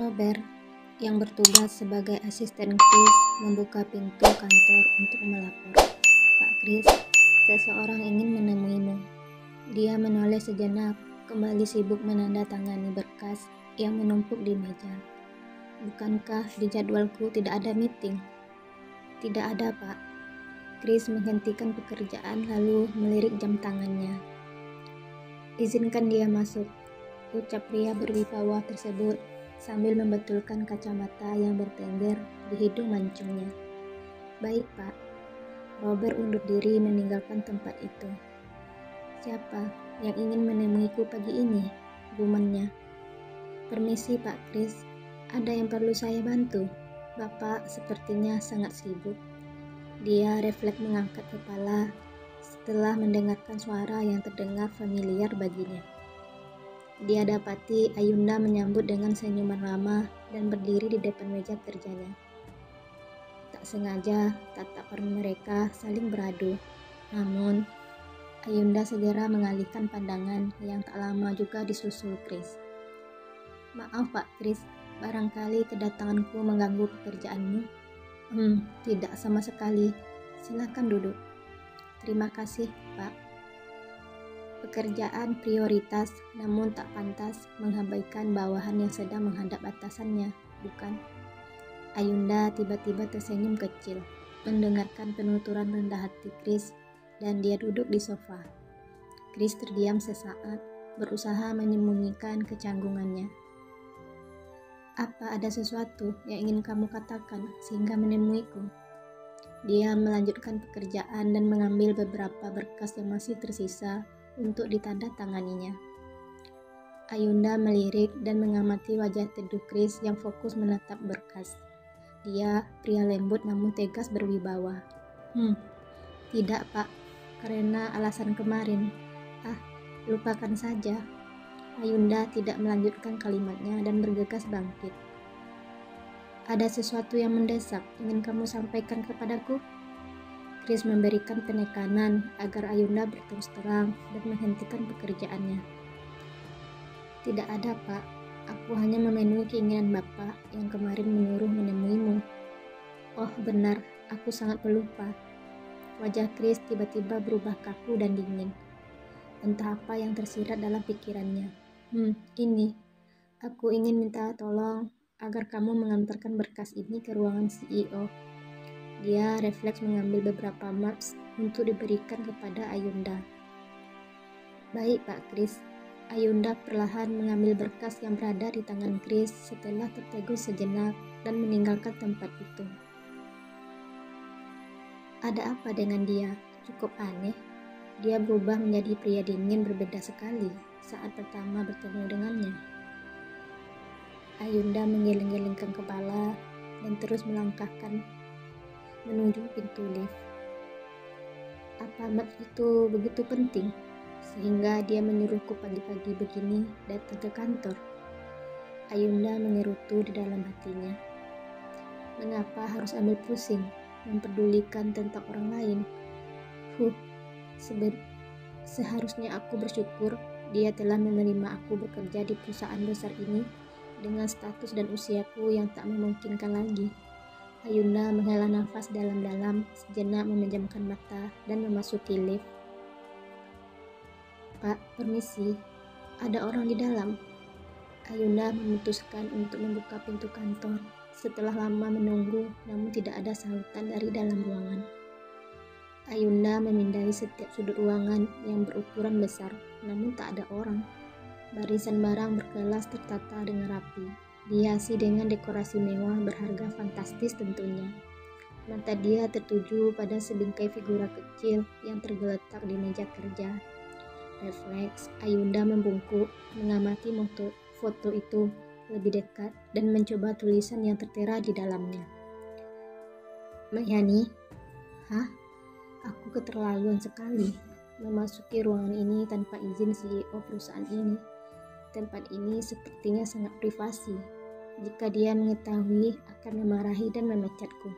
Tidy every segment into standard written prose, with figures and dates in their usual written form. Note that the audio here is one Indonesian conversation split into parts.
Robert, yang bertugas sebagai asisten Chris, membuka pintu kantor untuk melapor. "Pak Chris, seseorang ingin menemuimu." Dia menoleh sejenak, kembali sibuk menandatangani berkas yang menumpuk di meja. "Bukankah di jadwalku tidak ada meeting?" "Tidak ada, Pak." Chris menghentikan pekerjaan lalu melirik jam tangannya. "Izinkan dia masuk," ucap pria berwibawa tersebut sambil membetulkan kacamata yang bertengger di hidung mancungnya. "Baik, Pak." Robert undur diri meninggalkan tempat itu. "Siapa yang ingin menemuiku pagi ini?" gumannya. "Permisi, Pak Chris. Ada yang perlu saya bantu? Bapak sepertinya sangat sibuk." Dia refleks mengangkat kepala setelah mendengarkan suara yang terdengar familiar baginya. Dia dapati Ayunda menyambut dengan senyuman ramah dan berdiri di depan meja kerjanya. Tak sengaja, tatapan mereka saling beradu. Namun, Ayunda segera mengalihkan pandangan yang tak lama juga disusul Chris. "Maaf, Pak Chris, barangkali kedatanganku mengganggu pekerjaanmu?" Tidak sama sekali. Silakan duduk." "Terima kasih, Pak." Pekerjaan prioritas, namun tak pantas mengabaikan bawahan yang sedang menghadap atasannya, bukan? Ayunda tiba-tiba tersenyum kecil, mendengarkan penuturan rendah hati Chris, dan dia duduk di sofa. Chris terdiam sesaat, berusaha menyembunyikan kecanggungannya. "Apa ada sesuatu yang ingin kamu katakan sehingga menemuiku?" Dia melanjutkan pekerjaan dan mengambil beberapa berkas yang masih tersisa untuk ditandatanganinya. Ayunda melirik dan mengamati wajah teduh Chris yang fokus menatap berkas. Dia pria lembut namun tegas berwibawa. Tidak, Pak. Karena alasan kemarin." Lupakan saja." Ayunda tidak melanjutkan kalimatnya dan bergegas bangkit. "Ada sesuatu yang mendesak ingin kamu sampaikan kepadaku?" Chris memberikan penekanan agar Ayunda berterus terang dan menghentikan pekerjaannya. "Tidak ada, Pak. Aku hanya memenuhi keinginan Bapak yang kemarin menyuruh menemuimu." "Oh, benar. Aku sangat pelupa." Wajah Chris tiba-tiba berubah kaku dan dingin. Entah apa yang tersirat dalam pikirannya. Ini. Aku ingin minta tolong agar kamu mengantarkan berkas ini ke ruangan CEO." Dia refleks mengambil beberapa maps untuk diberikan kepada Ayunda. "Baik, Pak Chris." Ayunda perlahan mengambil berkas yang berada di tangan Chris setelah tertegun sejenak dan meninggalkan tempat itu. Ada apa dengan dia? Cukup aneh. Dia berubah menjadi pria dingin berbeda sekali saat pertama bertemu dengannya. Ayunda menggeleng-gelengkan kepala dan terus melangkahkan menuju pintu lift. Apa maps itu begitu penting sehingga dia menyuruhku pagi-pagi begini datang ke kantor? Ayunda mengerutu di dalam hatinya. Mengapa harus ambil pusing mempedulikan tentang orang lain? Seharusnya aku bersyukur dia telah menerima aku bekerja di perusahaan besar ini dengan status dan usiaku yang tak memungkinkan lagi. Ayunda menghela nafas dalam-dalam sejenak, memejamkan mata dan memasuki lift. "Pak, permisi. Ada orang di dalam." Ayunda memutuskan untuk membuka pintu kantor setelah lama menunggu namun tidak ada sahutan dari dalam ruangan. Ayunda memindai setiap sudut ruangan yang berukuran besar, namun tak ada orang. Barisan barang berkelas tertata dengan rapi, dihiasi dengan dekorasi mewah berharga fantastis tentunya. Mata dia tertuju pada sebingkai figura kecil yang tergeletak di meja kerja. Refleks, Ayunda membungkuk, mengamati foto itu lebih dekat dan mencoba tulisan yang tertera di dalamnya. "Mayani?" "Hah? Aku keterlaluan sekali memasuki ruangan ini tanpa izin CEO perusahaan ini. Tempat ini sepertinya sangat privasi. Jika dia mengetahui akan memarahi dan memecatku."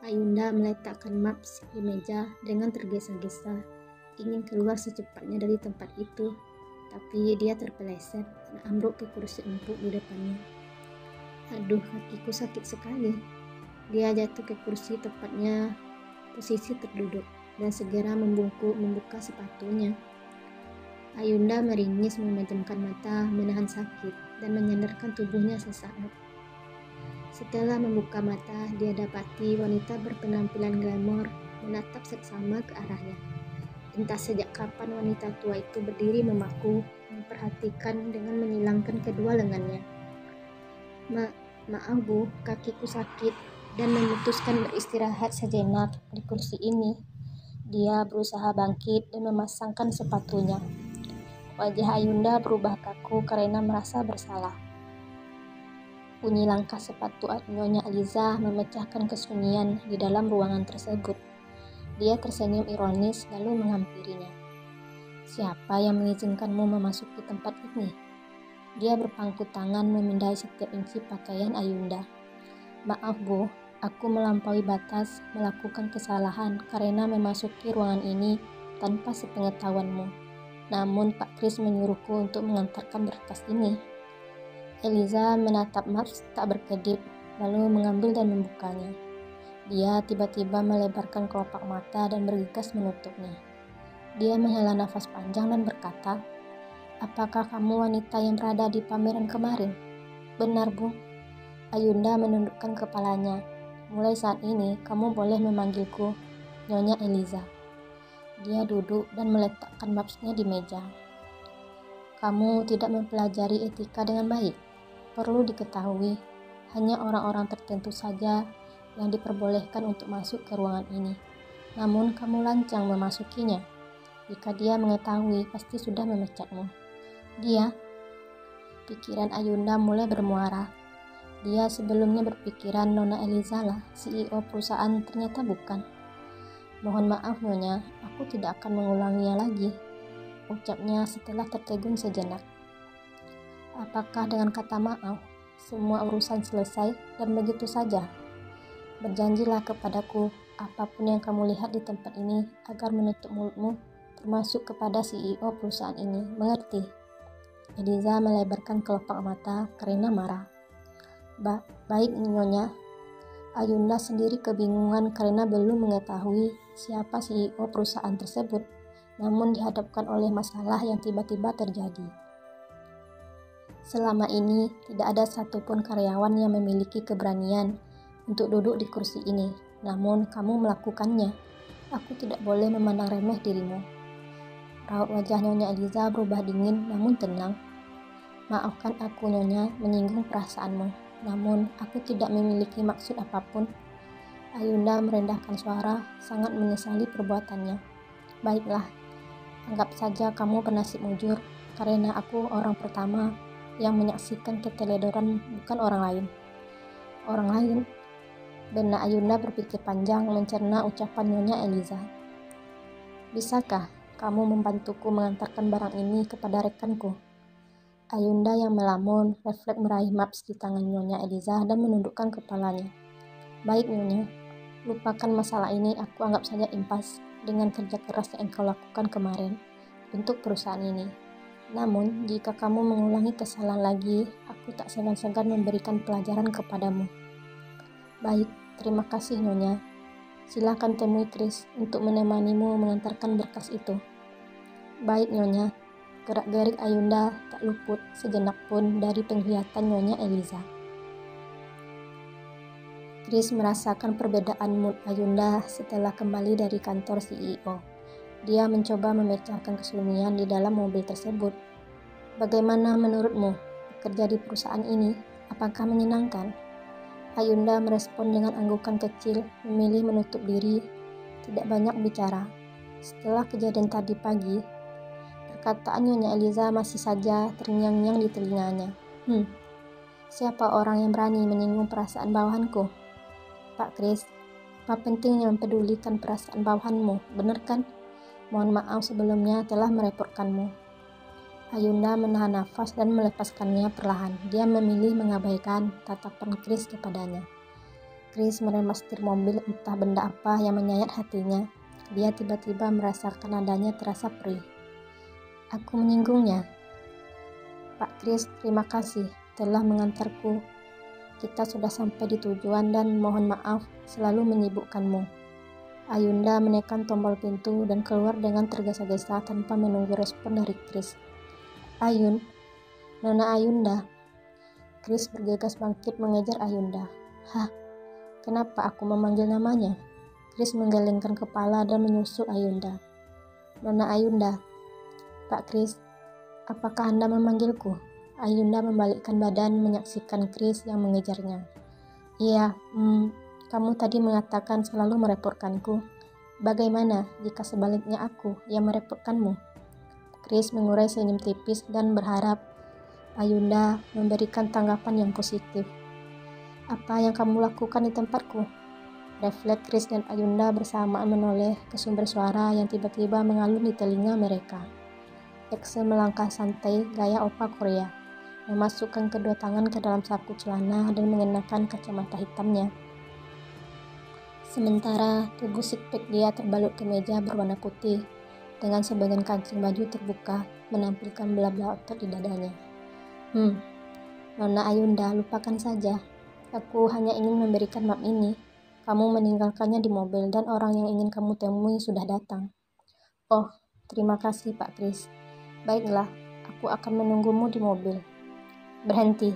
Ayunda meletakkan maps di meja dengan tergesa-gesa, ingin keluar secepatnya dari tempat itu, tapi dia terpeleset dan ambruk ke kursi empuk di depannya. Aduh, kakiku sakit sekali. Dia jatuh ke kursi, tepatnya posisi terduduk, dan segera membuka sepatunya. Ayunda meringis, memejamkan mata, menahan sakit, dan menyandarkan tubuhnya sesaat. Setelah membuka mata, dia dapati wanita berpenampilan glamor menatap seksama ke arahnya. Entah sejak kapan wanita tua itu berdiri memaku, memperhatikan dengan menyilangkan kedua lengannya. Maaf Bu, kakiku sakit dan memutuskan beristirahat sejenak di kursi ini. Dia berusaha bangkit dan memasangkan sepatunya. Wajah Ayunda berubah kaku karena merasa bersalah. Bunyi langkah sepatu Nyonya Eliza memecahkan kesunyian di dalam ruangan tersebut. Dia tersenyum ironis lalu menghampirinya. Siapa yang mengizinkanmu memasuki tempat ini? Dia berpangku tangan memindai setiap inci pakaian Ayunda. Maaf Bu, aku melampaui batas, melakukan kesalahan karena memasuki ruangan ini tanpa sepengetahuanmu. Namun Pak Kris menyuruhku untuk mengantarkan berkas ini. Eliza menatap Maps tak berkedip, lalu mengambil dan membukanya. Dia tiba-tiba melebarkan kelopak mata dan bergegas menutupnya. Dia menghela nafas panjang dan berkata, "Apakah kamu wanita yang berada di pameran kemarin?" "Benar, Bu." Ayunda menundukkan kepalanya. "Mulai saat ini, kamu boleh memanggilku Nyonya Eliza." Dia duduk dan meletakkan mapsnya di meja. "Kamu tidak mempelajari etika dengan baik. Perlu diketahui, hanya orang-orang tertentu saja yang diperbolehkan untuk masuk ke ruangan ini. Namun kamu lancang memasukinya. Jika dia mengetahui, pasti sudah memecatmu." "Dia?" Pikiran Ayunda mulai bermuara. Dia sebelumnya berpikiran Nona Eliza lah CEO perusahaan, ternyata bukan. "Mohon maaf Nyonya, aku tidak akan mengulanginya lagi," ucapnya setelah tertegun sejenak. "Apakah dengan kata maaf, semua urusan selesai dan begitu saja? Berjanjilah kepadaku apapun yang kamu lihat di tempat ini agar menutup mulutmu, termasuk kepada CEO perusahaan ini, mengerti?" Eliza melebarkan kelopak mata karena marah. Baik Nyonya." Ayunda sendiri kebingungan karena belum mengetahui siapa CEO perusahaan tersebut, namun dihadapkan oleh masalah yang tiba-tiba terjadi. Selama ini tidak ada satupun karyawan yang memiliki keberanian untuk duduk di kursi ini, namun kamu melakukannya. Aku tidak boleh memandang remeh dirimu. Raut wajah Nyonya Eliza berubah dingin namun tenang. "Maafkan aku Nyonya menyinggung perasaanmu, namun aku tidak memiliki maksud apapun." Ayunda merendahkan suara, sangat menyesali perbuatannya. "Baiklah, anggap saja kamu bernasib mujur, karena aku orang pertama yang menyaksikan keteledoran, bukan orang lain." "Orang lain?" Benak Ayunda berpikir panjang mencerna ucapan Nyonya Eliza. "Bisakah kamu membantuku mengantarkan barang ini kepada rekanku?" Ayunda yang melamun refleks meraih maps di tangan Nyonya Eliza dan menundukkan kepalanya. "Baik Nyonya, lupakan masalah ini, aku anggap saja impas dengan kerja keras yang engkau lakukan kemarin untuk perusahaan ini. Namun, jika kamu mengulangi kesalahan lagi, aku tak segan-segan memberikan pelajaran kepadamu." "Baik, terima kasih Nyonya. Silakan temui Kris untuk menemanimu mengantarkan berkas itu." "Baik Nyonya." Gerak-gerik Ayunda tak luput sejenak pun dari penglihatan Nyonya Eliza. Kris merasakan perbedaan mood Ayunda setelah kembali dari kantor CEO. Dia mencoba memecahkan kesunyian di dalam mobil tersebut. "Bagaimana menurutmu bekerja di perusahaan ini? Apakah menyenangkan?" Ayunda merespon dengan anggukan kecil, memilih menutup diri, tidak banyak bicara. Setelah kejadian tadi pagi, perkataan Nyonya Eliza masih saja terngiang-ngiang di telinganya. Siapa orang yang berani menyinggung perasaan bawahanku?" "Pak Kris, apa pentingnya mempedulikan perasaan bawahanmu, benar kan? Mohon maaf sebelumnya telah merepotkanmu." Ayunda menahan nafas dan melepaskannya perlahan. Dia memilih mengabaikan tatapan Kris kepadanya. Kris meremas setir mobil, entah benda apa yang menyayat hatinya. Dia tiba-tiba merasakan nadanya terasa perih. "Aku menyinggungnya?" "Pak Kris, terima kasih telah mengantarku Kita sudah sampai di tujuan dan mohon maaf selalu menyibukkanmu. Ayunda menekan tombol pintu dan keluar dengan tergesa-gesa tanpa menunggu respon dari Chris. Ayun, Nona Ayunda. Chris bergegas bangkit mengejar Ayunda. Hah, kenapa aku memanggil namanya? Chris menggelengkan kepala dan menyusul Ayunda. Nona Ayunda. Pak Chris, apakah Anda memanggilku? Ayunda membalikkan badan menyaksikan Chris yang mengejarnya. Iya, kamu tadi mengatakan selalu merepotkanku. Bagaimana jika sebaliknya aku yang merepotkanmu? Chris mengurai senyum tipis dan berharap Ayunda memberikan tanggapan yang positif. Apa yang kamu lakukan di tempatku? Refleks Chris dan Ayunda bersamaan menoleh ke sumber suara yang tiba-tiba mengalun di telinga mereka. Excel melangkah santai gaya opa Korea, memasukkan kedua tangan ke dalam saku celana dan mengenakan kacamata hitamnya. Sementara tubuh six-pack dia terbalut kemeja berwarna putih, dengan sebagian kancing baju terbuka menampilkan belah-belah otot di dadanya. Nona Ayunda, lupakan saja. Aku hanya ingin memberikan map ini. Kamu meninggalkannya di mobil dan orang yang ingin kamu temui sudah datang. Oh, terima kasih Pak Chris. Baiklah, aku akan menunggumu di mobil. Berhenti.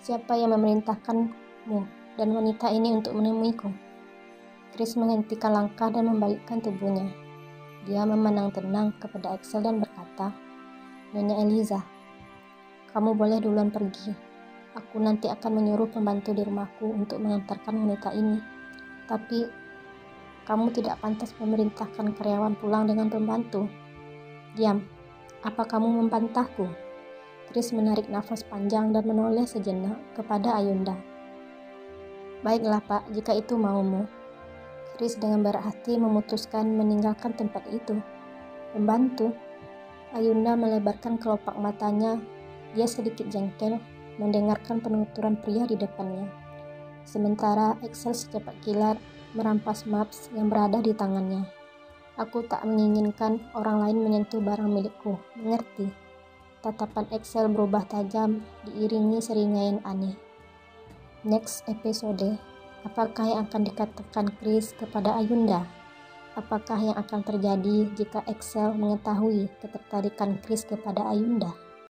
Siapa yang memerintahkanmu dan wanita ini untuk menemuiku? Chris menghentikan langkah dan membalikkan tubuhnya. Dia memandang tenang kepada Excel dan berkata, Nyonya Eliza, kamu boleh duluan pergi. Aku nanti akan menyuruh pembantu di rumahku untuk mengantarkan wanita ini. Tapi, kamu tidak pantas memerintahkan karyawan pulang dengan pembantu. Diam, apa kamu membantahku? Chris menarik nafas panjang dan menoleh sejenak kepada Ayunda. Baiklah Pak, jika itu maumu. Chris dengan berat hati memutuskan meninggalkan tempat itu. Pembantu? Ayunda melebarkan kelopak matanya. Dia sedikit jengkel mendengarkan penuturan pria di depannya. Sementara Excel secepat kilat merampas maps yang berada di tangannya. Aku tak menginginkan orang lain menyentuh barang milikku, mengerti? Tatapan Excel berubah tajam diiringi seringaian aneh. Next episode, apakah yang akan dikatakan Chris kepada Ayunda? Apakah yang akan terjadi jika Excel mengetahui ketertarikan Chris kepada Ayunda?